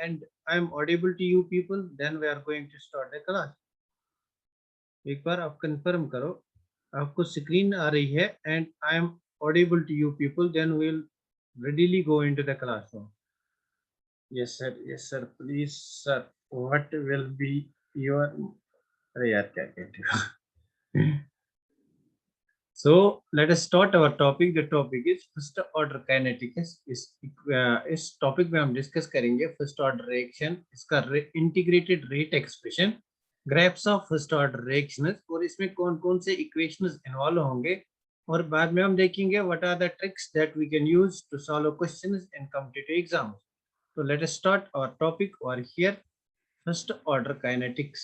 and I am audible to you people, then we are going to start the class. एक बार आप confirm करो आपको screen आ रही है and I am audible to you people, then we will readily go into the classroom. Yes sir, please sir, what will be your, अरे यार क्या कहते हो. So let us start our topic. The topic is first order kinetics. इस topic में हम discuss करेंगे first order reaction, इसका integrated rate expression, graphs of first order reactions, और इसमें कौन कौन से इक्वेशंस इन्वॉल्व होंगे, और बाद में हम देखेंगे what are the tricks that we can use to solve questions in competitive exams. So let us start our topic over here, first order kinetics.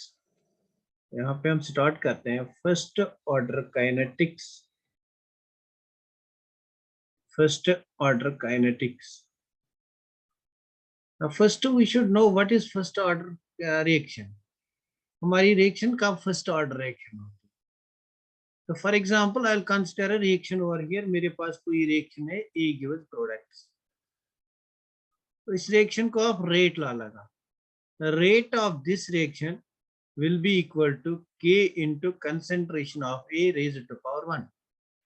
यहाँ पे हम स्टार्ट करते हैं first order kinetics. First order kinetics. Now first we should know what is first order reaction. हमारी reaction का first order reaction होती है. So for example, I'll consider a reaction over here. मेरे पास कोई reaction है, A gives products. तो इस reaction को आप rate ला लगा. The rate of this reaction will be equal to K into concentration of A raised to power 1.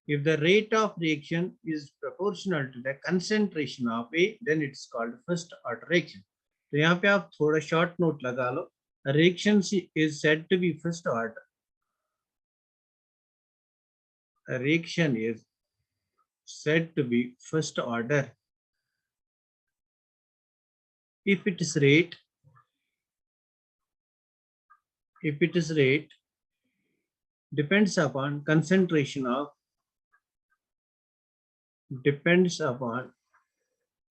If the rate of reaction is proportional to the concentration of A, then it's called first order reaction. तो यहाँ पे आप थोड़ा short note लगा लो. Reaction is said to be first order. A reaction is said to be first order if its rate depends upon concentration of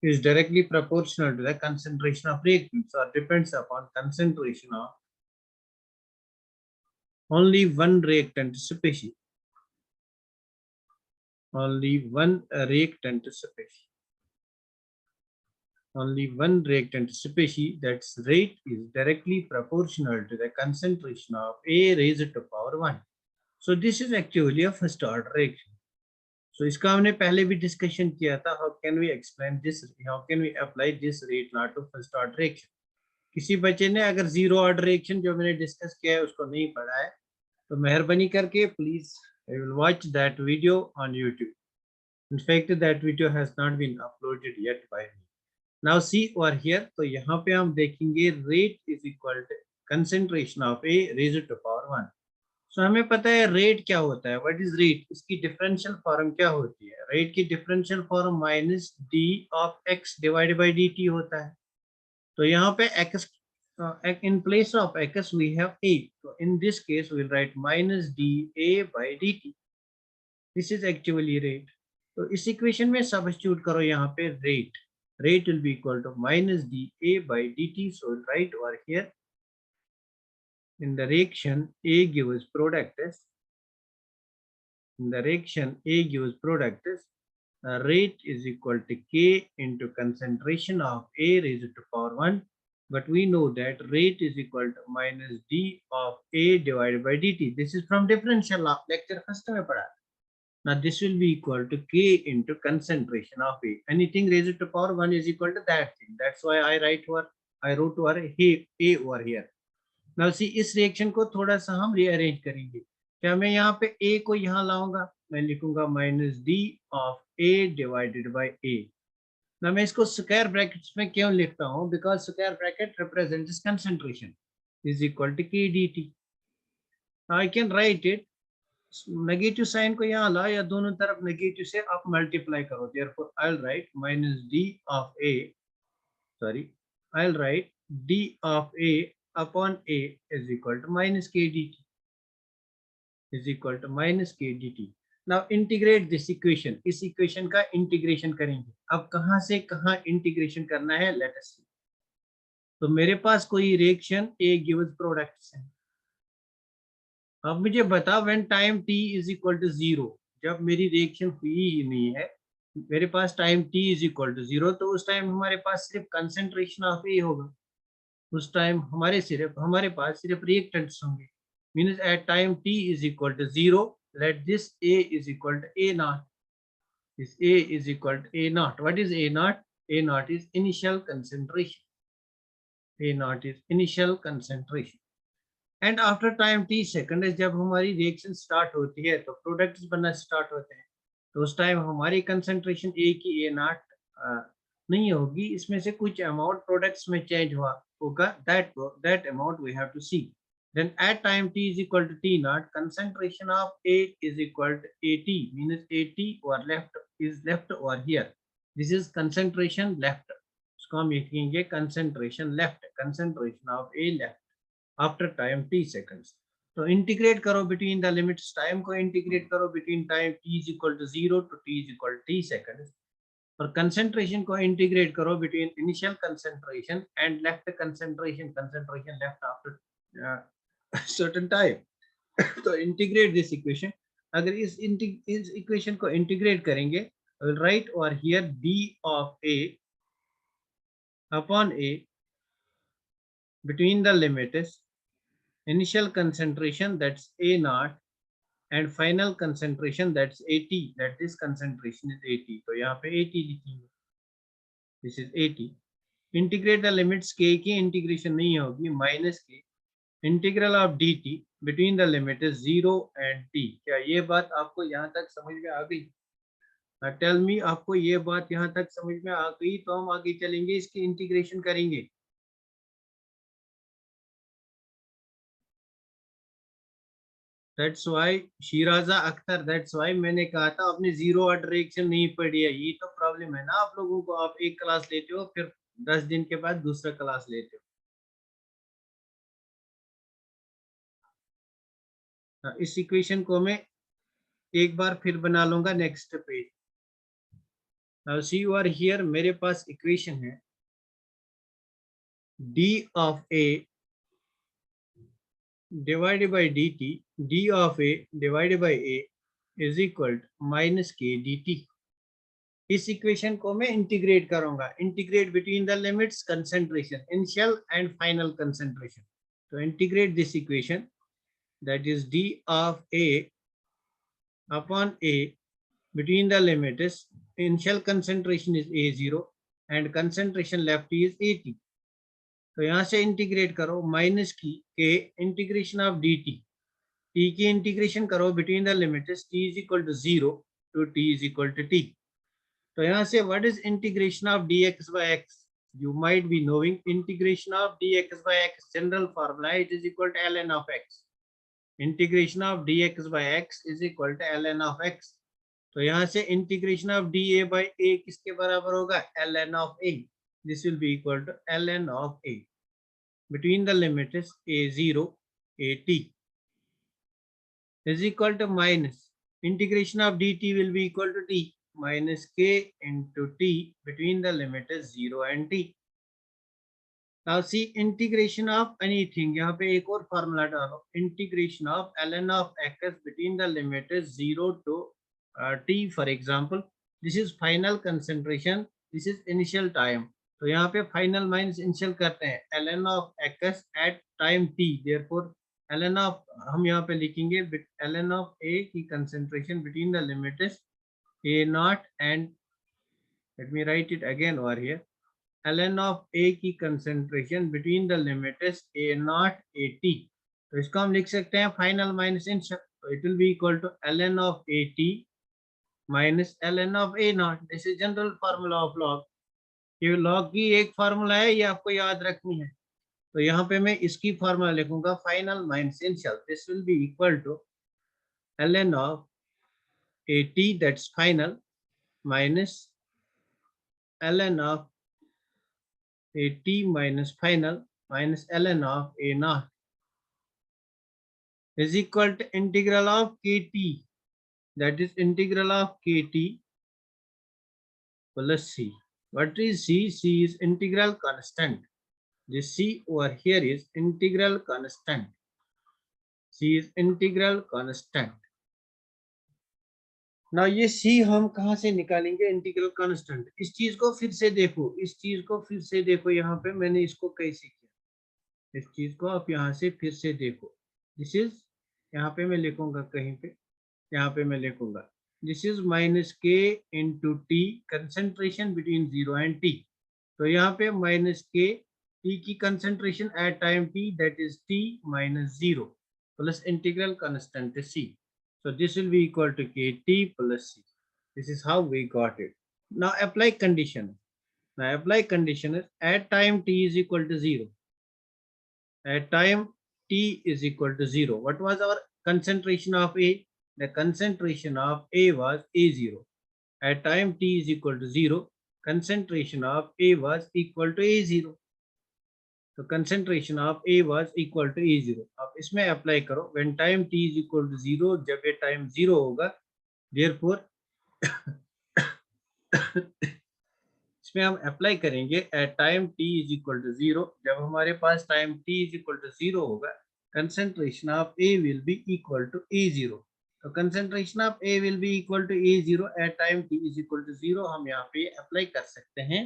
is directly proportional to the concentration of reactants, or depends upon concentration of only one reactant species. Only one reactant species, that's rate is directly proportional to the concentration of A raised to power 1. So this is actually a first order reaction. So इसका हमने पहले भी discussion किया था. How can we explain this? How can we apply this rate law to first order reaction? किसी बच्चे ने अगर जीरो ऑर्डर रिएक्शन जो मैंने डिस्कस किया है उसको नहीं पढ़ा है तो मेहरबानी करके please I will watch that video on YouTube. In fact, that video has not been uploaded yet by me. Now see over here, तो यहाँ पे हम देखेंगे rate is equal to concentration of A raised to power 1. So हमें पता है rate क्या होता है. What is rate? इसकी differential form क्या होती है? Rate की differential form minus d of x divided by dt होता है. तो यहाँ पे x in place of x we have a. So in this case we will write minus dA by dt. This is actually rate. तो इस equation में substitute करो यहाँ पे rate. Rate will be equal to minus dA by dt. So we'll write over here in the reaction A gives product is. In the reaction A gives product is rate is equal to K into concentration of A raised to power 1. But we know that rate is equal to minus d of A divided by dt. This is from differential law. Lecture first में पढ़ा. Now this will be equal to K into concentration of A. Anything raised to power 1 is equal to that thing. That's why I wrote over A over here. Now see इस reaction को थोड़ा सा हम rearrange करेंगे. क्या मैं यहाँ पे A को यहाँ लाऊंगा? मैं लिखूंगा minus d of A divided by A. ना मैं इसको स्क्वायर ब्रैकेट्स में क्यों लिखता हूँ? Because square bracket represents concentration is equal to K D T. I can write it. Negative sign को यहाँ ला या दोनों तरफ नेगेटिव से आप मल्टीप्लाई करो. Therefore I will write minus D of A, sorry I will write D of A upon A is equal to minus K D T, is equal to minus K D T. Now integrate this equation. इस equation का integration करेंगे. अब कहां से कहां integration करना है? Let us see. तो मेरे पास कोई रिएक्शन A गिव्स प्रोडक्ट्स है. अब मुझे बता when time t is equal to 0, जब मेरी रिएक्शन हुई ही नहीं है, मेरे पास time t is equal to 0, तो उस टाइम हमारे पास सिर्फ कंसंट्रेशन ऑफ A होगा. उस टाइम हमारे पास सिर्फ रिएक्टेंट्स होंगे. Means at time t is equal to 0, let this A is equal to A naught. This A is equal to A naught. What is A naught? A naught is initial concentration. A naught is initial concentration. And after time T second जब हमारी reaction start होती है तो products बनना start होते हैं, तो उस टाइम हमारी कंसंट्रेशन ए की ए नॉट नहीं होगी, इसमें से कुछ अमाउंट प्रोडक्ट्स में चेंज हुआ होगा, that amount we have to see. Then at time t is equal to t naught, concentration of A is equal to AT, means AT or left is left over here. This is concentration left. इसको हम लिखेंगे concentration left, concentration of A left after time t seconds. तो integrate करो between the limits, time को integrate करो between time t is equal to 0 to t is equal to t seconds, और concentration को integrate करो between initial concentration and left concentration, concentration left after certain time. तो integrate this equation. अगर इस equation को integrate करेंगे, right over here d of a upon a between the limits initial concentration, that's a naught, and final concentration, that's at, that this concentration is at. तो यहाँ पे at लिखेंगे, this is at. Integrate the limits, k की integration नहीं होगी, minus के integral of dt between the limit 0 and t. क्या ये बात आपको यहाँ तक समझ में आ गई? टेल मी, आपको ये बात यहाँ तक समझ में आ गई? तो हम आगे चलेंगे, इसकी इंटीग्रेशन करेंगे. That's why Shiraja Akhtar, that's why मैंने कहा था आपने जीरो ऑर्डर रिएक्शन नहीं पढ़ी है. ये तो प्रॉब्लम है ना आप लोगों को, आप एक क्लास लेते हो फिर 10 दिन के बाद दूसरा क्लास लेते हो. इस इक्वेशन को मैं एक बार फिर बना लूंगा next page. Now see you are here, मेरे पास इक्वेशन है d of a divided by dt, d of a divided by a is equal to minus k dt. इस इक्वेशन को मैं इंटीग्रेट करूंगा, integrate between the limits concentration initial and final concentration. तो integrate this equation, that is d of a upon a between the limits initial concentration is a0 and concentration left is at. तो यहाँ से integrate करो, minus की के integration of dt, t की integration करो between the limits t is equal to 0 to t is equal to t. तो यहाँ से what is integration of dx by x? You might be knowing integration of dx by x, general formula, it is equal to ln of x. Integration of dx by x is equal to ln of x. तो यहाँ से integration of dA by a किसके बराबर होगा? ln of a. This will be equal to ln of a between the limits a0 at is equal to minus integration of dt will be equal to t minus k into t between the limits 0 and t. Now see integration of anything, यहाँ पे एक और formula डालो, integration of ln of x between the limits 0 to t. For example, this is final concentration, this is initial time. तो यहाँ पे final minus initial करते हैं, ln of x at time t. therefore ln of, हम यहाँ पे लिखेंगे ln of a की concentration between the limits a naught and, let me write it again over here, ln of a की concentration between the limits a naught a t. तो इसको हम लिख सकते हैं फाइनल माइनस इनिशियल, तो it will be equal to ln of a t minus ln of a naught. This is general formula of log. ये log की एक फार्मूला है, ये आपको याद रखनी है. तो यहाँ पे मैं इसकी फार्मूला लिखूंगा final minus initial. This will be equal to ln of a t, that's final, minus ln of a t minus final minus ln of a naught is equal to integral of kt, that is integral of kt plus c. What is c? C is integral constant. This c over here is integral constant. C is integral constant. ना ये c हम कहाँ से निकालेंगे integral constant? इस चीज को फिर से देखो, इस चीज को फिर से देखो, यहाँ पे मैंने इसको कैसे किया, इस चीज को आप यहाँ से फिर से देखो. दिस इज, यहाँ पे मैं लिखूंगा कहीं पे, यहाँ पे मैं लिखूंगा दिस इज माइनस के into T, concentration between 0 and t. तो यहाँ पे माइनस के T की concentration at time T, that is T minus 0 plus integral constant C. So this will be equal to KT plus C. This is how we got it. Now apply condition. Now apply condition at time T is equal to 0. At time T is equal to 0. What was our concentration of A? The concentration of A was A0. At time T is equal to 0, concentration of A was equal to A0. So concentration of A was equal to A0. अब इसमें apply करो. When time T is equal to 0, जब ये time 0 होगा, therefore इसमें हम apply करेंगे at time T is equal to 0. जब हमारे पास time T is equal to 0 होगा, concentration of A will be equal to A0. तो concentration of A will be equal to A0 at time T is equal to 0. हम यहाँ पे apply कर सकते हैं.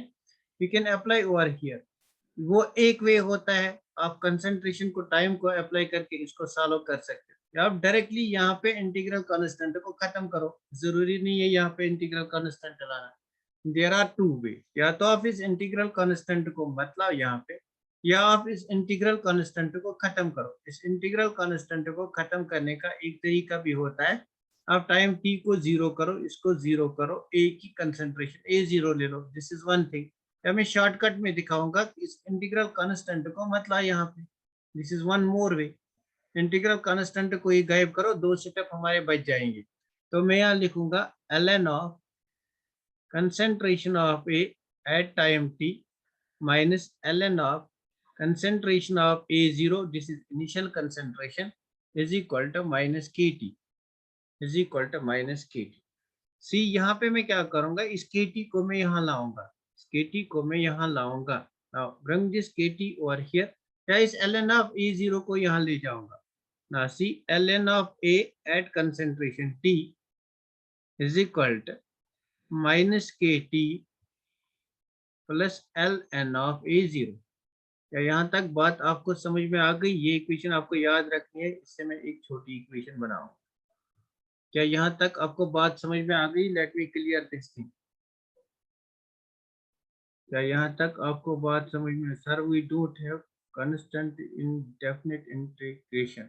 We can apply over here. वो एक वे होता है, आप कंसंट्रेशन को टाइम को अप्लाई करके इसको सॉल्व कर सकते हो. आप डायरेक्टली यहाँ पे इंटीग्रल कांस्टेंट को खत्म करो. जरूरी नहीं है यहाँ पे इंटीग्रल कांस्टेंट लाना. There are two way. या तो आप इस इंटीग्रल कांस्टेंट को मत लाओ यहाँ पे, या आप इस इंटीग्रल कांस्टेंट को खत्म करो. इस इंटीग्रल कांस्टेंट को खत्म करने का एक तरीका भी होता है. आप टाइम टी को 0 करो, इसको 0 करो, ए की कंसंट्रेशन A0 ले लो. This is one thing. मैं शॉर्टकट में दिखाऊंगा कि इस इंटीग्रल कांस्टेंट को मत ला यहाँ पे. This is one more way. Integral constant को ही गायब करो, 2 स्टेप हमारे बच जाएंगे. तो मैं यहाँ लिखूंगा ln of concentration of A at time T minus ln of concentration of A0, this is initial concentration, is equal to minus KT, is equal to minus KT. See, यहाँ पे मैं क्या करूँगा, इस KT को मैं यहाँ लाऊंगा, इस KT को मैं यहाँ लाऊंगा. Now bring this KT over here. या इस ln of A0 को यहाँ ले जाऊंगा. Now see, ln of A at concentration T is equal to minus KT plus ln of A0. क्या यहाँ तक बात आपको समझ में आ गई? ये इक्वेशन आपको याद रखनी है. इससे मैं एक छोटी इक्वेशन बनाऊं. क्या यहाँ तक आपको बात समझ में आ गई? Let me clear this thing. क्या यहाँ तक आपको बात समझ में? Sir we don't have constant indefinite integration.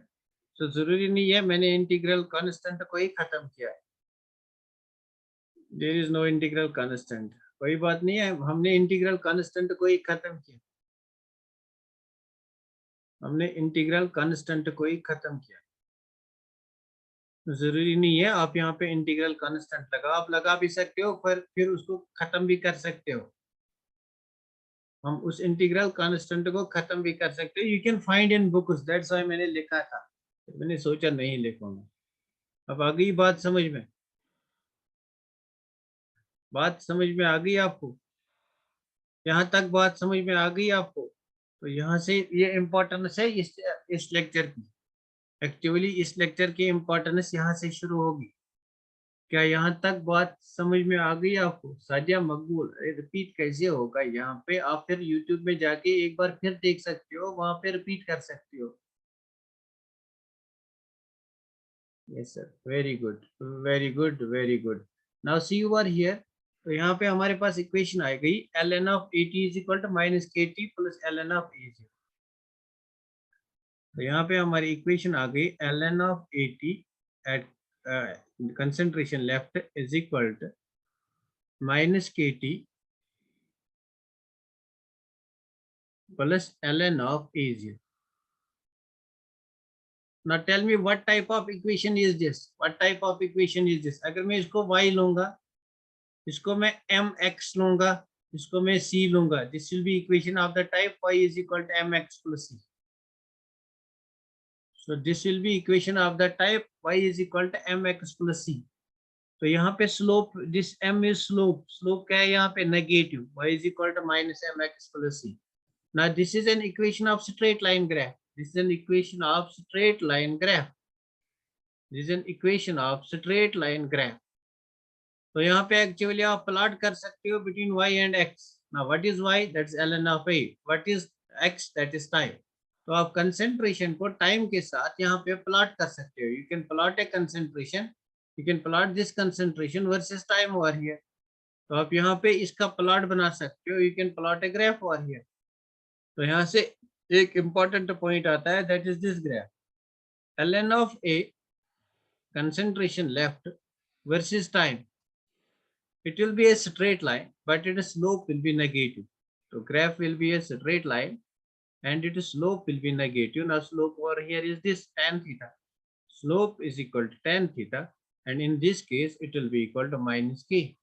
तो जरूरी नहीं है मैंने इंटीग्रल कांस्टेंट को ही खत्म किया है. There is no integral constant. कोई बात नहीं है, हमने इंटीग्रल कांस्टेंट को ही खत्म किया. हमने इंटीग्रल कांस्टेंट को ही खत्म किया. जरूरी नहीं है आप यहाँ पे इंटीग्रल कांस्टेंट लगा, आप लगा भी सकते हो, फिर उसको खत्म भी कर सकते हो. हम उस इंटीग्रल कांस्टेंट को खत्म भी कर सकते हो. You can find in books, that's why मैंने लिखा था. मैंने सोचा नहीं लिखूंगा. अब आ गई बात समझ में? बात समझ में आ गई आपको? यहाँ तक बात समझ में आ गई आपको? तो यहाँ से ये इम्पोर्टेंस है इस लेक्चर की. एक्चुअली इस लेक्चर की इम्पोर्टेंस यहाँ से शुरू होगी. क्या यहाँ तक बात समझ में आ गई आपको? सादिया मकबूल, रिपीट कैसे होगा यहाँ पे? आप फिर YouTube में जाके एक बार फिर देख सकते हो, वहां पे रिपीट कर सकते हो. Yes sir, very good very good very good. Now see over here. तो यहाँ पे हमारे पास इक्वेशन आ गई ln of AT is equal to minus KT plus ln of A0. तो यहाँ पे हमारी इक्वेशन आ गई ln of AT at concentration left is equal to minus KT plus ln of A0. Now tell me what type of equation is this? What type of equation is this? अगर मैं इसको y लूंगा, इसको मैं mx लूंगा, इसको मैं c लूंगा, this will be equation of the type y is equal to mx plus c. So this will be equation of the type y is equal to mx plus c. तो यहाँ पे slope, this m is slope. Slope क्या है यहाँ पे? Negative. y is equal to minus mx plus c. Now this is an equation of straight line graph. This is an equation of straight line graph. This is an equation of straight line graph. तो यहाँ पे actually आप plot कर सकते हो between y and x. Now what is y? That's ln of a. What is x? That is time. तो आप concentration को टाइम के साथ यहाँ पे प्लॉट कर सकते हो. You can plot a concentration. You can plot this concentration versus time over here. तो आप यहाँ पे इसका प्लॉट बना सकते हो. You can plot a graph over here. तो यहाँ से एक इंपॉर्टेंट पॉइंट आता है, that is this graph ln of a concentration left versus time. It will be a straight line, but its slope will be negative. So graph will be a straight line and its slope will be negative. Now slope over here is this tan theta. Slope is equal to tan theta, and in this case it will be equal to minus k.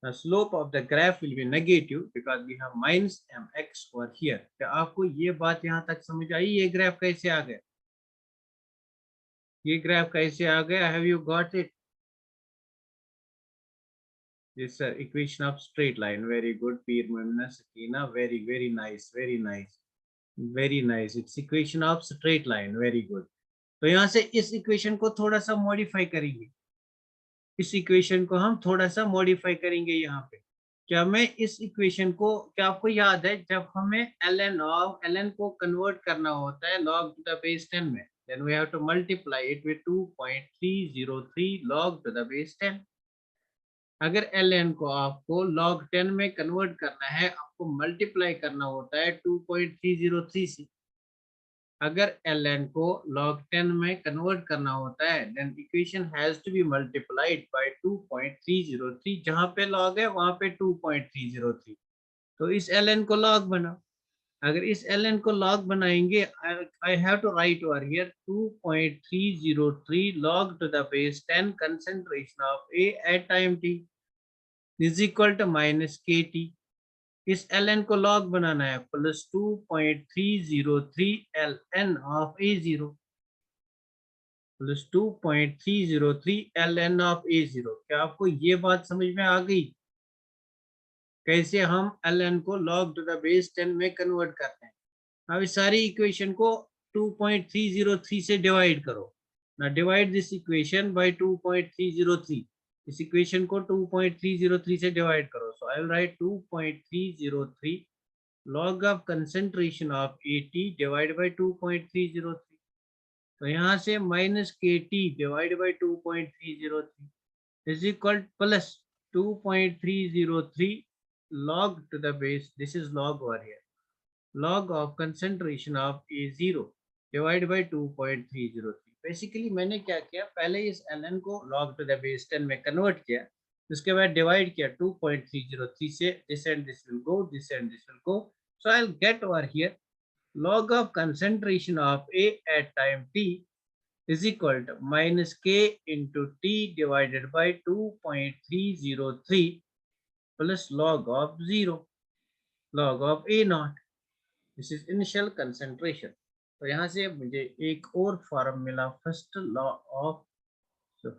The slope of the graph will be negative because we have minus mx over here. क्या आपको ये बात यहाँ तक समझ आई? ये graph कैसे आ गया? ये ग्राफ कैसे आ गया? Have you got it? Yes, sir. Equation of straight line. Very good, Peer Mumna Sakina. Very nice. Very nice. Very nice. It's equation of straight line. Very good. तो यहाँ से इस इक्वेशन को थोड़ा सा मॉडिफाई करेंगे. इस इक्वेशन को हम थोड़ा सा मॉडिफाई करेंगे यहाँ पे. क्या मैं इस इक्वेशन को, क्या आपको याद है जब हमें ln को कन्वर्ट करना होता है log to the base 10 में, then we have to multiply it with 2.303 log to the base 10. अगर ln को आपको log 10 में कन्वर्ट करना है, आपको मल्टीप्लाई करना होता है 2.303 से. अगर ln को log 10 में कन्वर्ट करना होता है, then equation has to be multiplied by 2.303. जहां पे log है वहां पे 2.303. तो इस ln को log बनाओ. अगर इस ln को log बनाएंगे, I have to write over here 2.303 log to the base 10 concentration of A at time t is equal to minus kt. इस ln को log बनाना है plus 2.303 ln of A0 plus 2.303 ln of A0. क्या आपको ये बात समझ में आ गई? कैसे हम ln को log to the base 10 में कन्वर्ट करते हैं. अब इस सारी इक्वेशन को 2.303 से डिवाइड करो. ना डिवाइड दिस इक्वेशन बाय 2.303. इस इक्वेशन को 2.303 से डिवाइड करो. So I will write 2.303 log of concentration of AT divided by 2.303. तो यहाँ से minus KT divided by 2.303 is equal plus 2.303 log to the base, this is log over here, log of concentration of A0 divided by 2.303. Basically मैंने क्या किया, पहले इस ln को log to the base 10 में कन्वर्ट किया, उसके बाद डिवाइड किया 2.303 से. this and this will go, this and this will go. So I'll get over here log of concentration of A at time t is equal to minus k into t divided by 2.303 plus log of 0 log of A naught. This is initial concentration. तो यहाँ से मुझे एक और form मिला first law of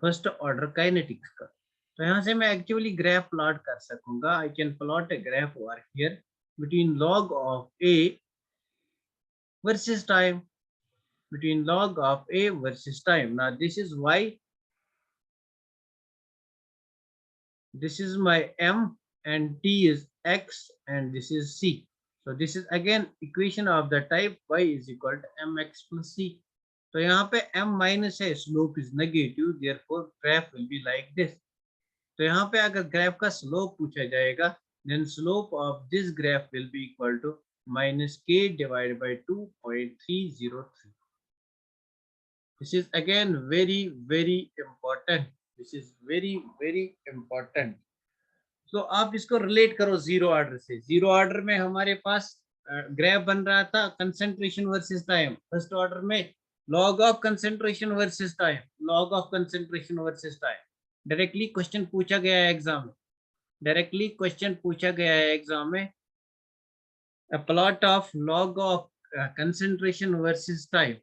first order kinetics का. तो यहाँ से मैं एक्चुअली ग्राफ प्लॉट कर सकूंगा. I can plot a graph over here between log of A versus time, between log of A versus time. Now this is y, this is my m, and t is x, and this is c. So this is again equation of the type y is equal to mx plus c. तो यहाँ पे m minus है, slope is negative, therefore graph will be like this. तो यहाँ पे अगर graph का slope पूछा जाएगा, then slope of this graph will be equal to minus k divided by 2.303. This is again very important. This is very important. तो आप इसको रिलेट करो जीरो ऑर्डर से. जीरो ऑर्डर में हमारे पास ग्राफ बन रहा था concentration versus time. First order में log of concentration versus time, log of concentration versus time. Directly question पूछा गया है एग्जाम में, डायरेक्टली क्वेश्चन पूछा गया है एग्जाम में. a plot of log of concentration versus time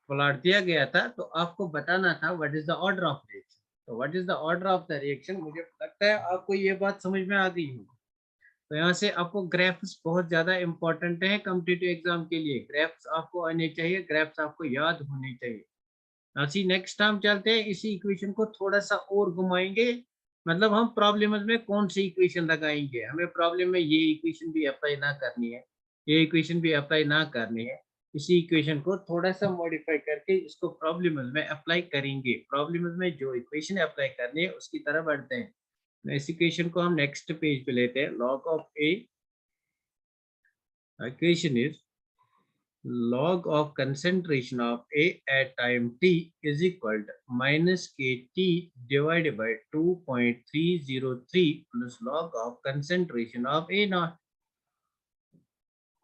plot दिया गया था, तो आपको बताना था what is the order of reaction. तो what is the order of the reaction, मुझे लगता है आपको ये बात समझ में आ गई होगी. तो यहाँ से आपको ग्राफ्स बहुत ज्यादा इंपॉर्टेंट है कॉम्पिटिटिव एग्जाम के लिए. ग्राफ्स आपको आने चाहिए, ग्राफ्स आपको याद होने चाहिए. अच्छी, नेक्स्ट टाइम चलते हैं, इसी इक्वेशन को थोड़ा सा और घुमाएंगे. मतलब हम प्रॉब्लम में कौन सी इक्वेशन लगाएंगे, हमें प्रॉब्लम में ये इक्वेशन भी अप्लाई ना करनी है, ये इक्वेशन भी अप्लाई ना करनी है. इसी इक्वेशन को थोड़ा सा मॉडिफाई करके इसको प्रॉब्लम में अप्लाई करेंगे. प्रॉब्लम में जो इक्वेशन अप्लाई करनी है उसकी तरफ बढ़ते हैं. इस इक्वेशन को हम नेक्स्ट पेज पे लेते हैं. Log of A Equation is log of concentration of A at time t is equal to minus kt divided by 2.303 plus log of concentration of A naught.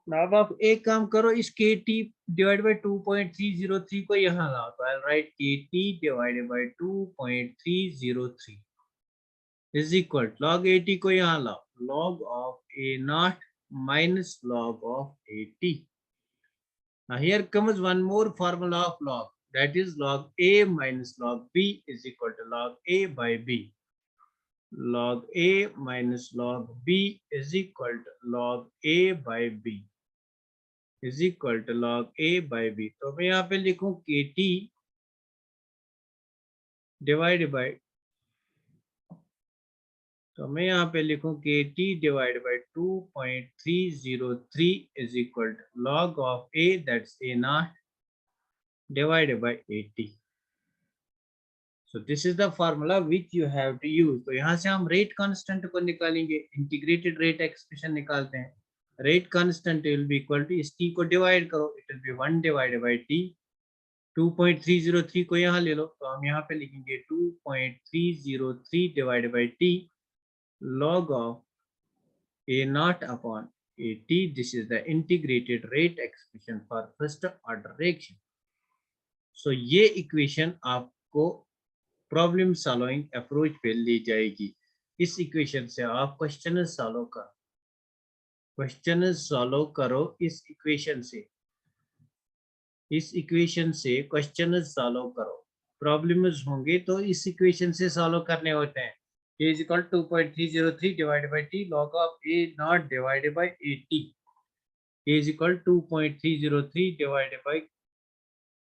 Now अब आप एक काम करो, इस kt divided by 2.303 को यहाँ लाओ, तो I'll write kt divided by 2.303 is equal to log at को यहाँ लाओ, log of A naught minus log of at. Now here comes one more formula of log, that is log A minus log B is equal to log A by B. Log A minus log B is equal to log A by B is equal to log A by B. तो मैं यहाँ पे लिखूं KT divided by, तो मैं यहाँ पे लिखूं KT divided by 2.303 is equal to log of A, that's A naught, divided by 80. So this is the formula which you have to use. तो यहाँ से हम rate constant को निकालेंगे, integrated rate expression निकालते हैं. Rate constant will be equal to इस t को divide करो, it will be 1 divided by t. 2.303 को यहाँ ले लो, तो हम यहाँ पे लिखेंगे 2.303 divided by t log of A naught upon at. This is the integrated rate expression for first order reaction. So ये equation आपको प्रॉब्लम सॉल्विंग अप्रोच पे ले जाएगी. इस इक्वेशन से आप क्वेश्चन सॉल्व करो, इस इक्वेशन से क्वेश्चन सॉल्व करो. प्रॉब्लम्स होंगे तो इस इक्वेशन से सॉल्व करने होते हैं. A is equal to 2.303 divided by t log of A naught divided by 80. A is equal to 2.303 divided by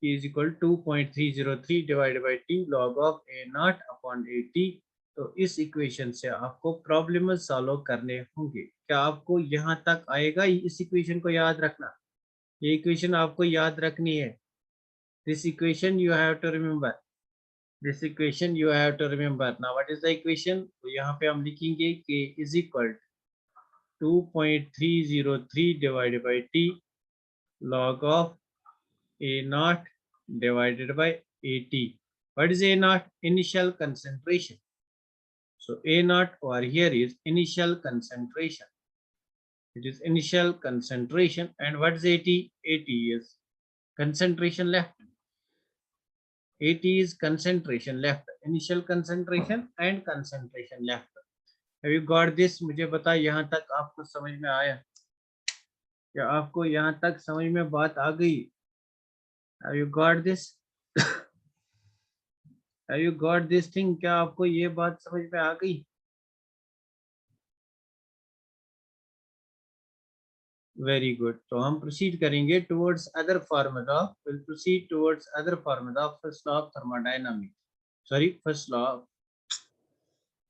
is equal to 2.303 divided by t log of A naught upon 80. तो इस equation से आपको problem solve करने होंगे. क्या आपको यहाँ तक आएगा? इस इक्वेशन को याद रखना, ये इक्वेशन आपको याद रखनी है. This equation you have to remember, this equation you have to remember. Now what is the equation? तो यहाँ पे हम लिखेंगे k is equal 2.303 divided by t log of A naught divided by 80. What is A naught? Initial concentration. So A naught over here is initial concentration. It is initial concentration. And what is 80? 80 is concentration left. 80 is concentration left. Initial concentration and concentration left. Have you got this? मुझे बता, यहाँ तक आपको समझ में आया? क्या आपको यहाँ तक समझ में बात आ गई? Have you got this? Have you got this thing? क्या आपको ये बात समझ में आ गई? Very good. तो हम proceed करेंगे towards other formula. We'll proceed towards other formula. First law of thermodynamics. Sorry, first law of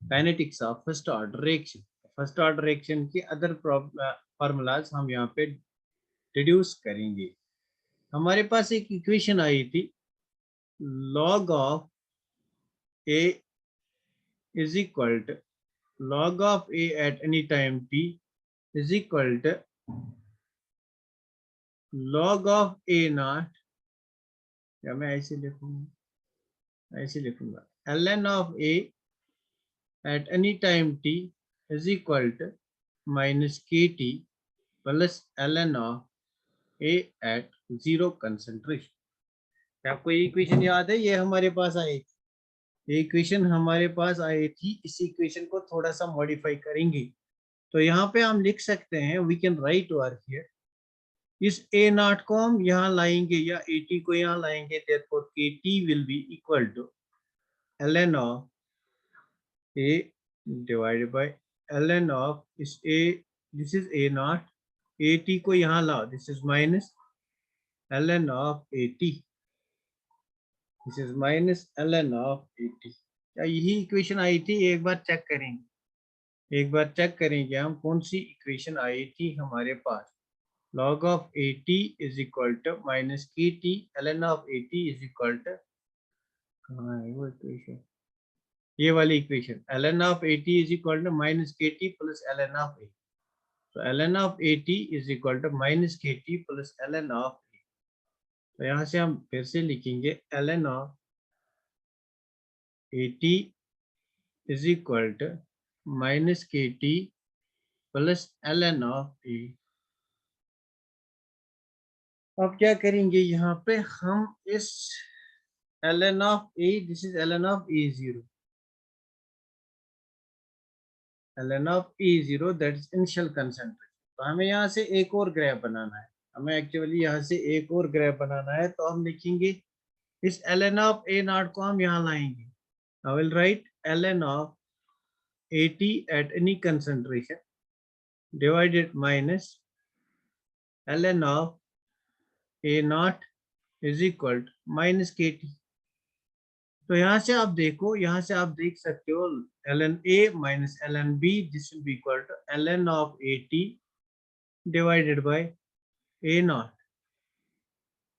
kinetics of first order reaction. First order reaction की other formulas हम यहाँ पे deduce करेंगे. हमारे पास एक equation आई थी, log of A is equal to log of A at any time t is equal to log of A naught, या मैं ऐसे लिखूंगा ln of A at any time t is equal to minus kt plus ln of A at zero concentration. आपको ये equation याद है? ये हमारे पास आई थी, ये इक्वेशन हमारे पास आई थी. इस इक्वेशन को थोड़ा सा मॉडिफाई करेंगे, तो यहाँ पे हम लिख सकते हैं, we can write over here, इस A naught को हम यहाँ लाएंगे या AT को यहाँ लाएंगे. therefore KT will be equal to ln of A divided by ln of इस A, this is A naught, AT को यहाँ लाओ, this is minus ln of AT, this is minus ln of AT. क्या यही equation आई थी? एक बार check करेंगे हम कौन सी इक्वेशन आई थी हमारे पास. log of AT is equal to minus KT ln of AT is equal to, कहाँ है वो इक्वेशन? ये वाली equation, ln of AT is equal to minus KT plus ln of AT. तो ln of at is equal to minus kt plus ln of a. तो यहाँ से हम फिर से लिखेंगे ln of at is equal to minus kt plus ln of a. अब क्या करेंगे यहाँ पे हम इस ln of a, this is ln of a0, ln of a0 that is initial concentration. तो हमें यहाँ से एक और ग्राफ बनाना है, हमें एक्चुअली यहाँ से एक और ग्राफ बनाना है, तो हम लिखेंगे इस ln of a naught को हम यहाँ लाएंगे. I will write ln of at at any concentration divided minus ln of a naught is equal to minus kt. तो यहाँ से आप देखो, यहाँ से आप देख सकते हो ln a minus ln b, this will be equal to ln of at divided by a naught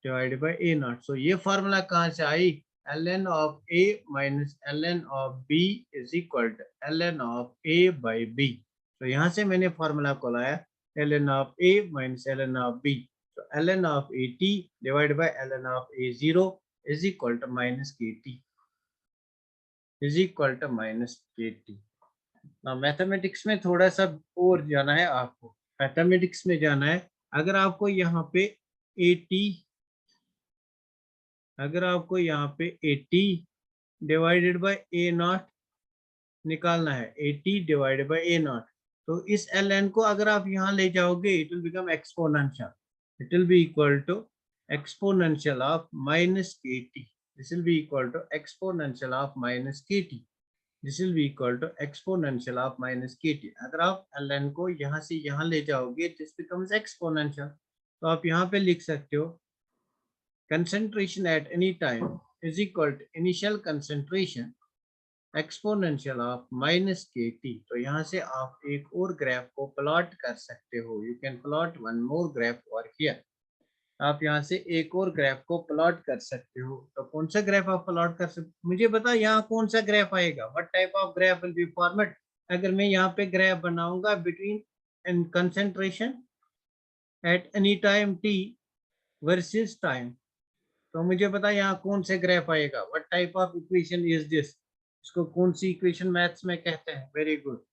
divided by a naught. So ये फार्मूला कहाँ से आई? ln of a minus ln of b is equal to ln of a by b. तो यहाँ से मैंने formula को लाया ln of a minus ln of b. So ln of at divided by ln of a0 is equal to minus kt is equal to minus kt. Now mathematics में थोड़ा सा और जाना है आपको, मैथमेटिक्स में जाना है. अगर आपको यहाँ पे 80, अगर आपको यहाँ पे 80 डिवाइडेड बाय ए नॉट निकालना है, 80 डिवाइडेड बाय ए नॉट, तो इस ln को अगर आप यहाँ ले जाओगे it will become exponential, it will be equal to exponential of minus kt. This will be equal to exponential of minus kt. This will be equal to exponential of minus kt. अगर आप ln को यहाँ से यहाँ ले जाओगे this becomes exponential. तो आप यहाँ पे लिख सकते हो concentration at any time is equal to initial concentration exponential of minus kt. तो यहाँ से आप एक और ग्राफ को प्लॉट कर सकते हो. You can plot one more graph over here. आप यहाँ से एक और ग्राफ को प्लॉट कर सकते हो. तो कौन सा ग्राफ आप प्लॉट कर सकते हो? मुझे बता यहाँ कौन सा ग्राफ आएगा? What type of graph will be formed? अगर मैं यहाँ पे ग्राफ बनाऊंगा between and concentration at any time t versus time, तो मुझे पता यहाँ कौन से ग्राफ आएगा? What type of equation is this? इसको कौन सी इक्वेशन मैथ्स में कहते हैं? Very good.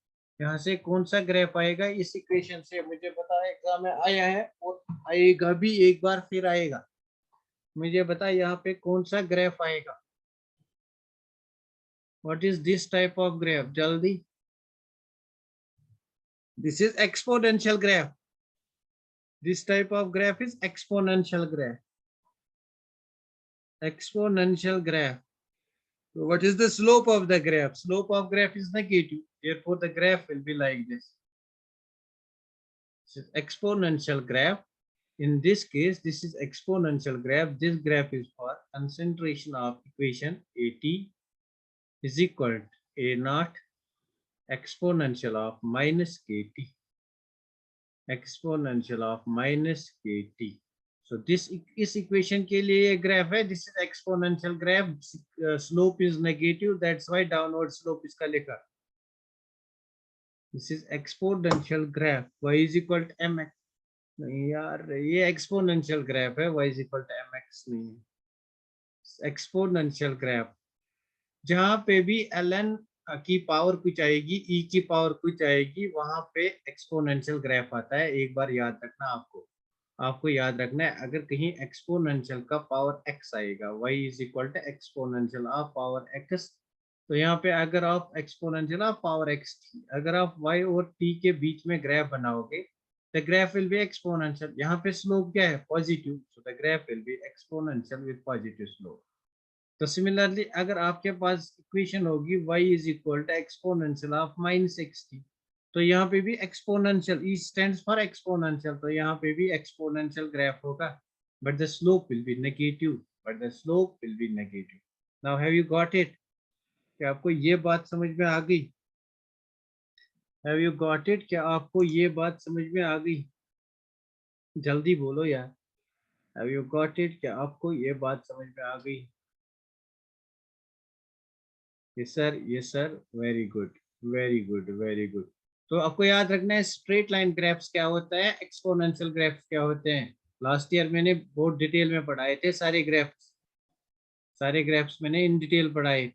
यहाँ से कौन सा ग्राफ आएगा? इस इक्वेशन से मुझे पता है एग्जाम में आया है और आएगा भी, एक बार फिर आएगा. मुझे बता यहाँ पे कौन सा ग्राफ आएगा? What is this type of graph? जल्दी. This is exponential graph. This type of graph is exponential graph. Exponential graph. So what is the slope of the graph? Slope of graph is negative. Therefore, the graph will be like this. This is exponential graph. In this case, this is exponential graph. This graph is for concentration of equation at is equal to a naught exponential of minus kt. Exponential of minus kt. So this इस equation के लिए ये graph है. This is exponential graph. Slope is negative. That's why downward slope इसका लिखा. This is exponential graph. Y is equal to mx. नहीं यार, ये exponential graph है. Y is equal to mx नहीं है. Exponential graph. जहाँ पे भी ln की पावर कुछ आएगी, e की पावर कुछ आएगी, वहां पे exponential graph आता है. एक बार याद रखना आपको याद रखना है. अगर कहीं एक्सपोनेंशियल का पावर x आएगा, y is equal to exponential of power x, तो यहाँ पे अगर आप एक्सपोनेंशियल ऑफ पावर x, अगर आप y और t के बीच में ग्राफ बनाओगे, the graph will be exponential. यहाँ पे स्लोप क्या है? Positive. So the graph will be exponential with positive slope. तो सिमिलरली अगर आपके पास इक्वेशन होगी y is equal to exponential of minus xt, तो यहाँ पे भी exponential, e stands for exponential, तो यहाँ पे भी एक्सपोनेंशियल ग्राफ होगा, but the slope will be negative. Now have you got it? क्या आपको ये बात समझ में आ गई? Have you got it? क्या आपको ये बात समझ में आ गई? जल्दी बोलो यार. Have you got it? क्या आपको ये बात समझ में आ गई? Yes sir, yes sir. Very good, very good, very good. तो आपको याद रखना है स्ट्रेट लाइन ग्राफ्स क्या होता है, एक्सपोनेंशियल ग्राफ्स क्या होते हैं। लास्ट ईयर मैंने बहुत डिटेल में पढ़ाए थे सारे ग्राफ्स मैंने इन डिटेल पढ़ाए।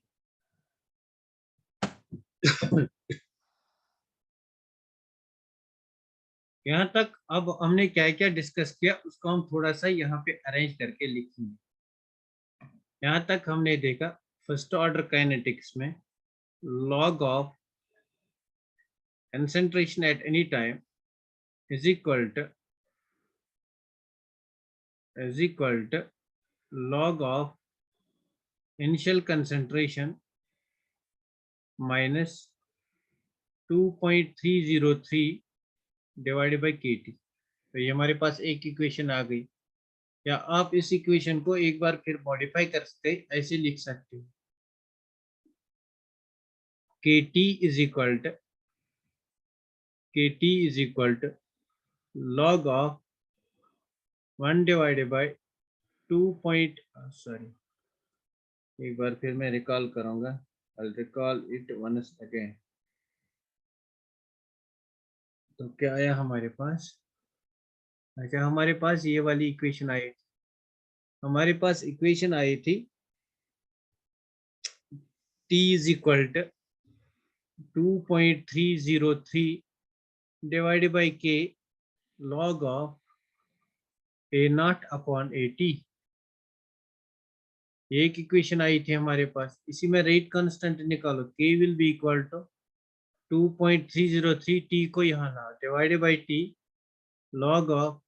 यहाँ तक अब हमने क्या क्या डिस्कस किया उसको हम थोड़ा सा यहाँ पे अरेंज करके लिखेंगे। यहाँ तक हमने देखा फर्स्ट ऑर्डर काइनेटिक्स में log of concentration at any time is equal to log of initial concentration minus 2.303 divided by kT। तो ये हमारे पास एक इक्वेशन आ गई। या आप इस इक्वेशन को एक बार फिर मॉडिफाई कर सकते, ऐसे लिख सकते हो kT is equal to log of 1 divided by 2 point, sorry एक बार फिर मैं रिकॉल करूंगा, I'll recall it once again। तो क्या आया हमारे पास, अच्छा हमारे पास ये वाली इक्वेशन आई, हमारे पास इक्वेशन आई थी T is equal to 2.303 divided by K log of A0 upon AT। ये एक इक्वेशन आई थी हमारे पास। इसी में रेट कांस्टेंट निकालो, K will be equal to 2.303 T को यहाँ ला divided by T log of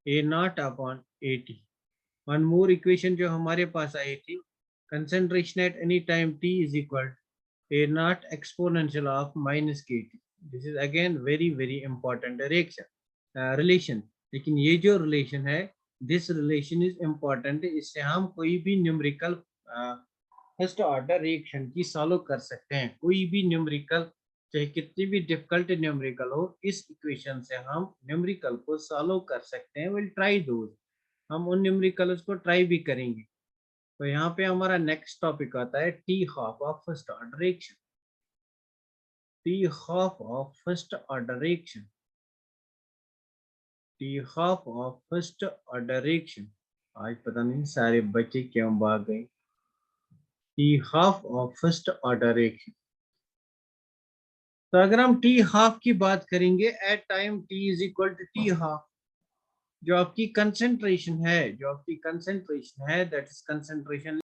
A0 upon AT। One more equation जो हमारे पास आई थी, concentration at any time T is equal A0 exponential of minus KT। This is again very very important relation. लेकिन ये जो रिलेशन है, this relation is important, इससे हम कोई भी न्यूमेरिकल फर्स्ट ऑर्डर रिएक्शन की सॉल्व कर सकते हैं। कोई भी न्यूमेरिकल, चाहे कितनी भी डिफिकल्ट न्यूमेरिकल हो, इस इक्वेशन से हम न्यूमेरिकल को सॉल्व कर सकते हैं। विल ट्राई दोज, हम उन न्यूमेरिकल्स को ट्राई भी करेंगे। तो यहाँ पे हमारा नेक्स्ट टॉपिक आता है t half of first order reaction. T half of first order reaction, t half of first order reaction. आज पता नहीं सारे बच्चे क्यों भाग गए। T half of first order reaction. तो अगर हम टी हाफ की बात करेंगे, at time T is equal to t half, जो आपकी कंसेंट्रेशन है दैट इज कंसेंट्रेशन